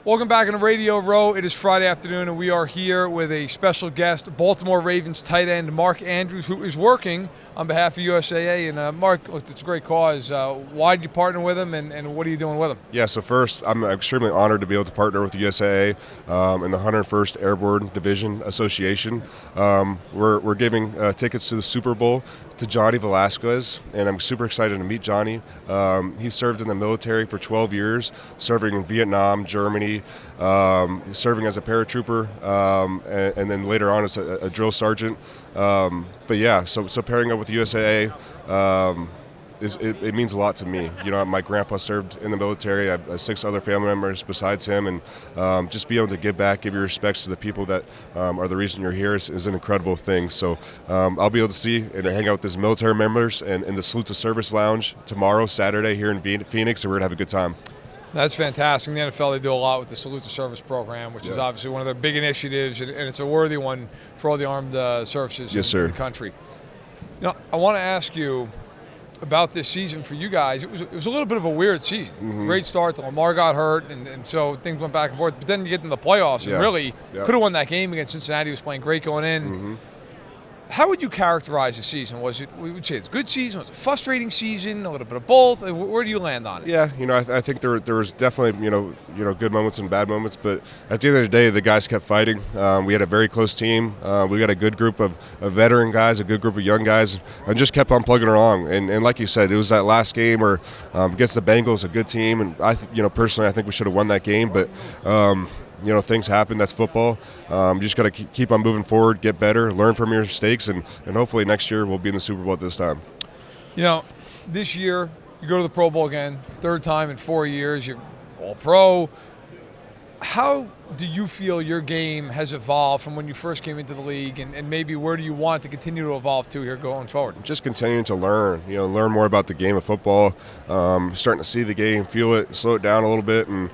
Welcome back on Radio Row. It is Friday afternoon, and we are here with a special guest, Baltimore Ravens tight end Mark Andrews, who is working on behalf of USAA. And Mark, it's a great cause. Why did you partner with him, and what are you doing with him? Yeah, so first, I'm extremely honored to be able to partner with USAA in the 101st Airborne Division Association. We're giving tickets to the Super Bowl to Johnny Velasquez, and I'm super excited to meet Johnny. He served in the military for 12 years, serving in Vietnam, Germany, serving as a paratrooper, and then later on as a drill sergeant. But yeah, so pairing up with USAA, it means a lot to me. You know, my grandpa served in the military. I have 6 other family members besides him, and just be able to give back, give your respects to the people that are the reason you're here is an incredible thing. So I'll be able to see and hang out with his military members and in the Salute to Service Lounge tomorrow, Saturday, here in Phoenix, and we're going to have a good time. That's fantastic. In the NFL, they do a lot with the Salute to Service program, which is obviously one of their big initiatives, and it's a worthy one for all the armed services in the country. You know, I want to ask you about this season for you guys. It was a little bit of a weird season. Mm-hmm. Great start till Lamar got hurt, and so things went back and forth. But then you get in the playoffs, and really could have won that game against Cincinnati. Was playing great going in. Mm-hmm. How would you characterize the season? We would say it's a good season, was it a frustrating season, a little bit of both? Where do you land on it? Yeah, you know, I think there was definitely, you know, good moments and bad moments, but at the end of the day, the guys kept fighting. We had a very close team. We got a good group of veteran guys, a good group of young guys, and just kept on plugging along. And like you said, it was that last game where against the Bengals, a good team, and personally, I think we should have won that game, but you know, things happen. That's football. You just got to keep on moving forward, get better, learn from your mistakes, and hopefully next year we'll be in the Super Bowl at this time. You know, this year you go to the Pro Bowl again, 3rd time in 4 years. You're All-Pro. How do you feel your game has evolved from when you first came into the league, and maybe where do you want to continue to evolve to here going forward? Just continuing to learn more about the game of football, starting to see the game, feel it, slow it down a little bit, and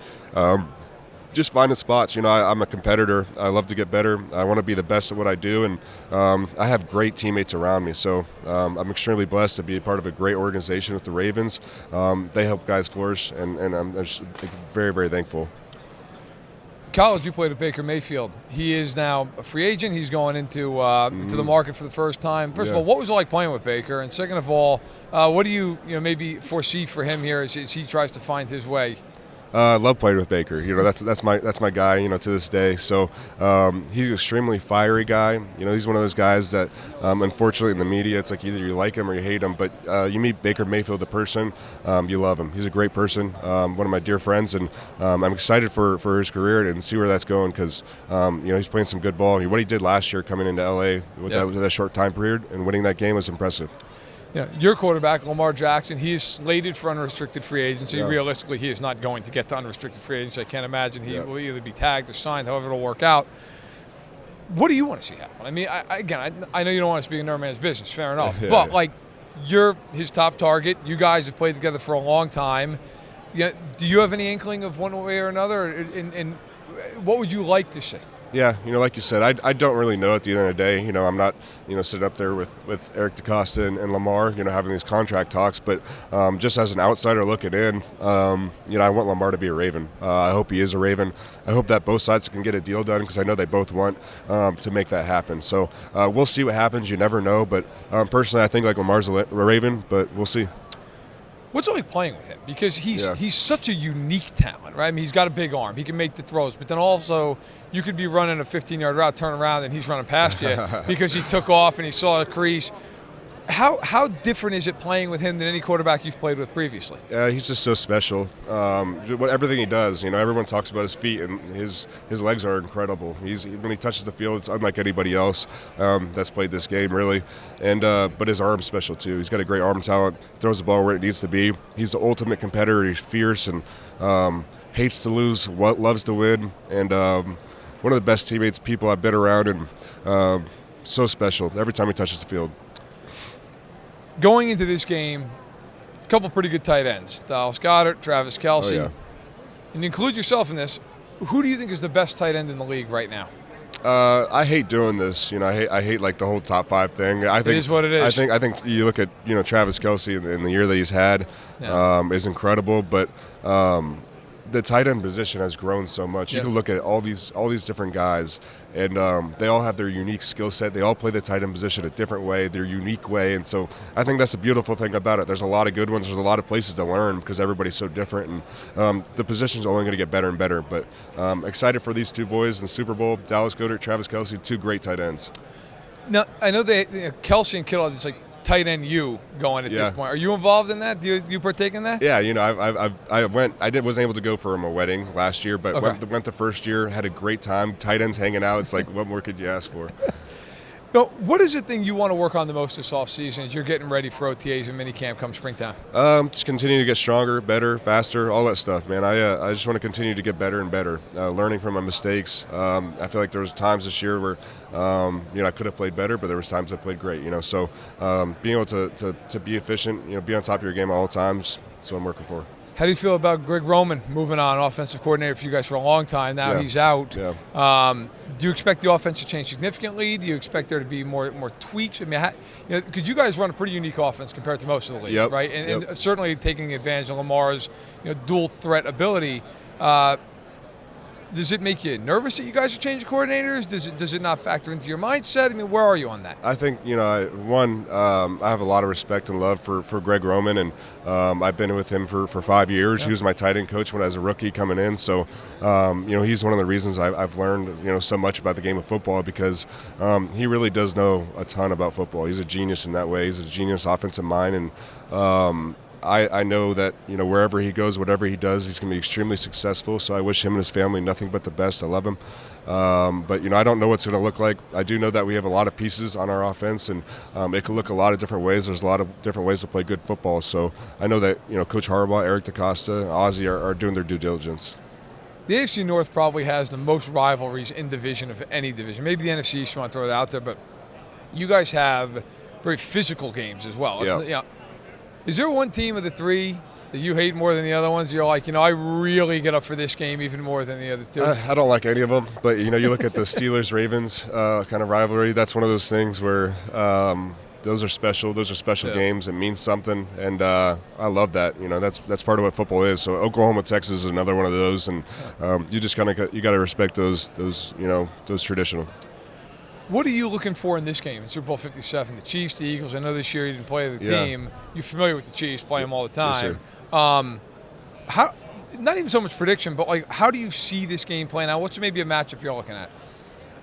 just finding spots. You know, I'm a competitor. I love to get better. I want to be the best at what I do, and I have great teammates around me. So I'm extremely blessed to be a part of a great organization with the Ravens. They help guys flourish, and I'm just very, very thankful. College, you played with Baker Mayfield. He is now a free agent. He's going into the market for the first time. First of all, what was it like playing with Baker? And second of all, what do you maybe foresee for him here as he tries to find his way? I love playing with Baker. You know, that's my guy. You know, to this day. So he's an extremely fiery guy. You know, he's one of those guys that, unfortunately, in the media, it's like either you like him or you hate him. But you meet Baker Mayfield, the person, you love him. He's a great person. One of my dear friends, and I'm excited for his career and see where that's going because he's playing some good ball. What he did last year, coming into LA with that short time period and winning that game was impressive. Yeah, your quarterback, Lamar Jackson, he is slated for unrestricted free agency. Yeah. Realistically, he is not going to get to unrestricted free agency. I can't imagine he will either be tagged or signed, however it'll work out. What do you want to see happen? I mean, I know you don't want to speak in no man's business, fair enough. But, you're his top target. You guys have played together for a long time. Do you have any inkling of one way or another? And what would you like to see? Yeah, like you said, I don't really know at the end of the day. I'm not, sitting up there with Eric DeCosta and Lamar, having these contract talks. But just as an outsider looking in, I want Lamar to be a Raven. I hope he is a Raven. I hope that both sides can get a deal done because I know they both want to make that happen. So we'll see what happens. You never know. But personally, I think Lamar's a Raven, but we'll see. What's it like playing with him? Because he's such a unique talent, right? I mean, he's got a big arm. He can make the throws. But then also you could be running a 15-yard route, turn around, and he's running past you because he took off and he saw a crease. How different is it playing with him than any quarterback you've played with previously? Yeah, he's just so special. Everything he does, everyone talks about his feet, and his legs are incredible. When he touches the field, it's unlike anybody else that's played this game, really. And but his arm's special too. He's got a great arm talent. Throws the ball where it needs to be. He's the ultimate competitor. He's fierce and hates to lose, loves to win, and one of the best teammates people I've been around, and so special every time he touches the field. Going into this game, a couple pretty good tight ends, Dallas Goedert, Travis Kelce. Oh, yeah. And you include yourself in this. Who do you think is the best tight end in the league right now? I hate doing this. I hate like the whole top 5 thing. I think it is what it is. I think you look at Travis Kelce in the year that he's had is incredible. But the tight end position has grown so much. You can look at all these different guys, and they all have their unique skill set. They all play the tight end position a different way, their unique way, and so I think that's the beautiful thing about it. There's a lot of good ones. There's a lot of places to learn because everybody's so different, and the position's only going to get better and better. But excited for these two boys in the Super Bowl. Dallas Goedert, Travis Kelce, two great tight ends. Now, I know Kelce and Kittle, it's like tight end going at this point. Are you involved in that? Do you partake in that? Yeah, I wasn't able to go for a wedding last year, but went the first year, had a great time. Tight ends hanging out. It's like, what more could you ask for? Now, what is the thing you want to work on the most this offseason as you're getting ready for OTAs and minicamp come springtime? Just continue to get stronger, better, faster, all that stuff, man. I just want to continue to get better and better, learning from my mistakes. I feel like there was times this year where, I could have played better, but there was times I played great, So being able to be efficient, be on top of your game at all times, that's what I'm working for. How do you feel about Greg Roman moving on, offensive coordinator for you guys for a long time? Now he's out. Yeah. Do you expect the offense to change significantly? Do you expect there to be more tweaks? I mean, because you guys run a pretty unique offense compared to most of the league, right? And certainly taking advantage of Lamar's dual threat ability. Does it make you nervous that you guys are changing coordinators? Does it not factor into your mindset? I mean, where are you on that? I think, I have a lot of respect and love for Greg Roman, and I've been with him for 5 years. He was my tight end coach when I was a rookie coming in. So, he's one of the reasons I've learned, so much about the game of football because he really does know a ton about football. He's a genius in that way. He's a genius offensive mind, and I know that, wherever he goes, whatever he does, he's going to be extremely successful. So I wish him and his family nothing but the best. I love him. But, I don't know what's going to look like. I do know that we have a lot of pieces on our offense, and it could look a lot of different ways. There's a lot of different ways to play good football. So I know that, Coach Harbaugh, Eric DeCosta, Ozzie are doing their due diligence. The AFC North probably has the most rivalries in division of any division. Maybe the NFC East, you want to throw it out there, but you guys have very physical games as well. Is there one team of the three that you hate more than the other ones? You're like, I really get up for this game even more than the other two. I don't like any of them, but you look at the Steelers-Ravens kind of rivalry. That's one of those things where those are special. Those are special games. It means something, and I love that. That's part of what football is. So Oklahoma-Texas is another one of those, and you just kind of you got to respect those traditional. What are you looking for in this game, in Super Bowl 57? The Chiefs, the Eagles. I know this year you didn't play the team. You're familiar with the Chiefs, play them all the time. Yes, how? Not even so much prediction, but how do you see this game playing out? What's maybe a matchup you're looking at?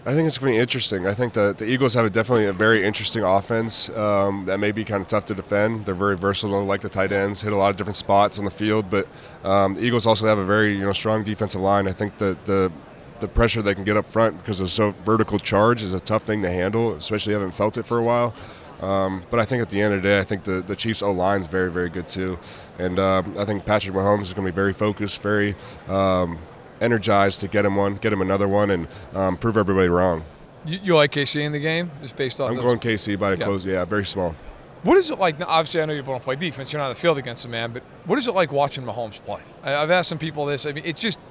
I think it's going to be interesting. I think the Eagles have definitely a very interesting offense that may be kind of tough to defend. They're very versatile, like the tight ends, hit a lot of different spots on the field. But the Eagles also have a very strong defensive line. I think the pressure they can get up front because of so vertical charge is a tough thing to handle, especially if you haven't felt it for a while. But I think at the end of the day, I think the Chiefs' O-line is very, very good too. And I think Patrick Mahomes is going to be very focused, very energized to get him another one, and prove everybody wrong. You like KC in the game, just based off? I'm going KC by a close, very small. What is it like? Now, obviously, I know you don't play defense. You're not on the field against a man, but what is it like watching Mahomes play? I've asked some people this. I mean, it's just –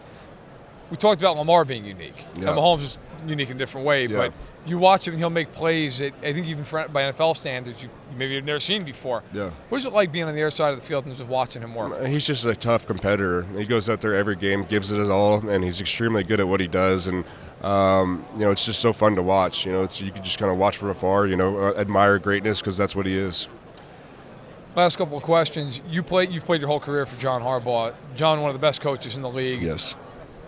we talked about Lamar being unique. Yeah. Now, Mahomes is unique in a different way, but you watch him and he'll make plays that I think even by NFL standards you maybe have never seen before. Yeah. What is it like being on the other side of the field and just watching him work? He's just a tough competitor. He goes out there every game, gives it his all, and he's extremely good at what he does. And it's just so fun to watch. You can just kind of watch from afar. Admire greatness because that's what he is. Last couple of questions. You've played your whole career for John Harbaugh. John, one of the best coaches in the league. Yes.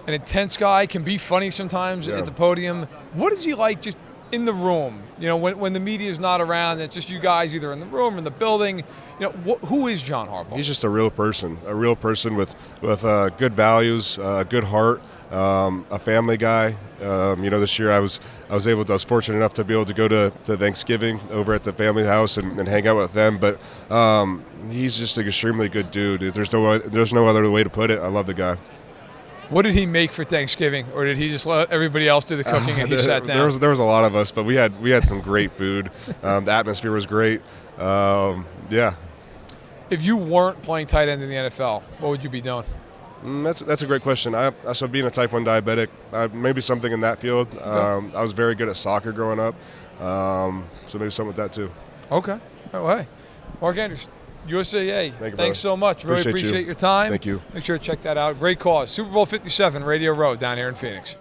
An intense guy, can be funny sometimes at the podium. What is he like just in the room? When the media is not around, and it's just you guys either in the room or in the building. Who is John Harbaugh? He's just a real person with good values, a good heart, a family guy. This year I was fortunate enough to be able to go to Thanksgiving over at the family house and hang out with them. But he's just an extremely good dude. There's no other way to put it. I love the guy. What did he make for Thanksgiving, or did he just let everybody else do the cooking and he sat down? There was a lot of us, but we had some great food. The atmosphere was great. If you weren't playing tight end in the NFL, what would you be doing? That's a great question. So being a type 1 diabetic, maybe something in that field. I was very good at soccer growing up, so maybe something with that too. Okay. Oh, hey. Mark Andrews, USAA. Thank you, Thanks so much. Really appreciate your time. Thank you. Make sure to check that out. Great cause. Super Bowl 57, Radio Row down here in Phoenix.